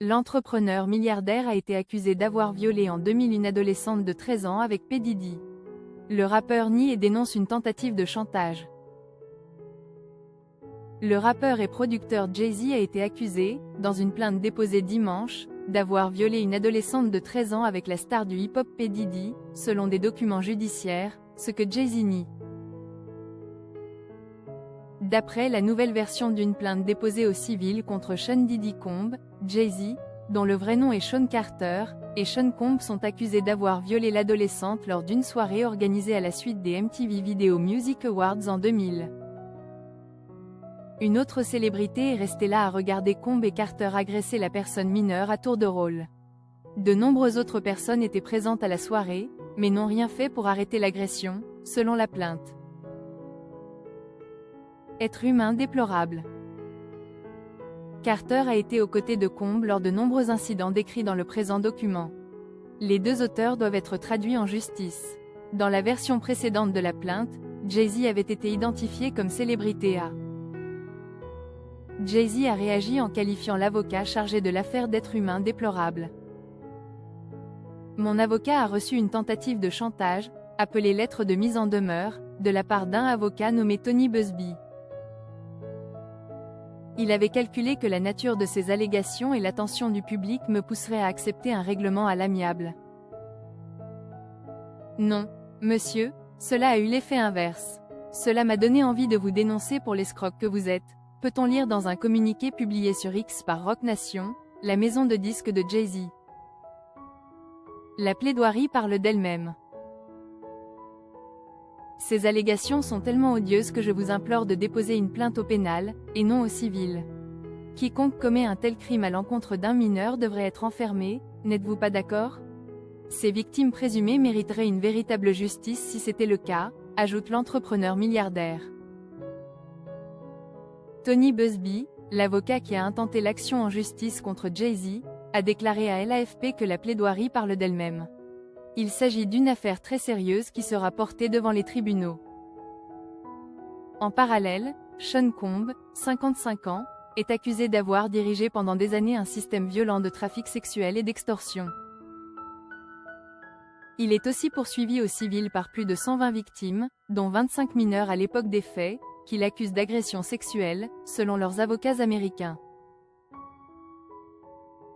L'entrepreneur milliardaire a été accusé d'avoir violé en 2000 une adolescente de 13 ans avec P. Diddy. Le rappeur nie et dénonce une tentative de chantage. Le rappeur et producteur Jay-Z a été accusé, dans une plainte déposée dimanche, d'avoir violé une adolescente de 13 ans avec la star du hip-hop P. Diddy, selon des documents judiciaires, ce que Jay-Z nie. D'après la nouvelle version d'une plainte déposée au civil contre Sean Diddy Combs, Jay-Z, dont le vrai nom est Sean Carter, et Sean Combs sont accusés d'avoir violé l'adolescente lors d'une soirée organisée à la suite des MTV Video Music Awards en 2000. Une autre célébrité est restée là à regarder Combs et Carter agresser la personne mineure à tour de rôle. De nombreuses autres personnes étaient présentes à la soirée, mais n'ont rien fait pour arrêter l'agression, selon la plainte. Être humain déplorable. Carter a été aux côtés de Combs lors de nombreux incidents décrits dans le présent document. Les deux auteurs doivent être traduits en justice. Dans la version précédente de la plainte, Jay-Z avait été identifié comme célébrité A. Jay-Z a réagi en qualifiant l'avocat chargé de l'affaire d'être humain déplorable. Mon avocat a reçu une tentative de chantage, appelée lettre de mise en demeure, de la part d'un avocat nommé Tony Buzbee. Il avait calculé que la nature de ces allégations et l'attention du public me pousseraient à accepter un règlement à l'amiable. Non, monsieur, cela a eu l'effet inverse. Cela m'a donné envie de vous dénoncer pour l'escroc que vous êtes, peut-on lire dans un communiqué publié sur X par Roc Nation, la maison de disques de Jay-Z. La plaidoirie parle d'elle-même. Ces allégations sont tellement odieuses que je vous implore de déposer une plainte au pénal, et non au civil. Quiconque commet un tel crime à l'encontre d'un mineur devrait être enfermé, n'êtes-vous pas d'accord? Ces victimes présumées mériteraient une véritable justice si c'était le cas, ajoute l'entrepreneur milliardaire. Tony Buzbee, l'avocat qui a intenté l'action en justice contre Jay-Z, a déclaré à l'AFP que la plaidoirie parle d'elle-même. Il s'agit d'une affaire très sérieuse qui sera portée devant les tribunaux. En parallèle, Sean Combs, 55 ans, est accusé d'avoir dirigé pendant des années un système violent de trafic sexuel et d'extorsion. Il est aussi poursuivi au civil par plus de 120 victimes, dont 25 mineurs à l'époque des faits, qui l'accusent d'agression sexuelle, selon leurs avocats américains.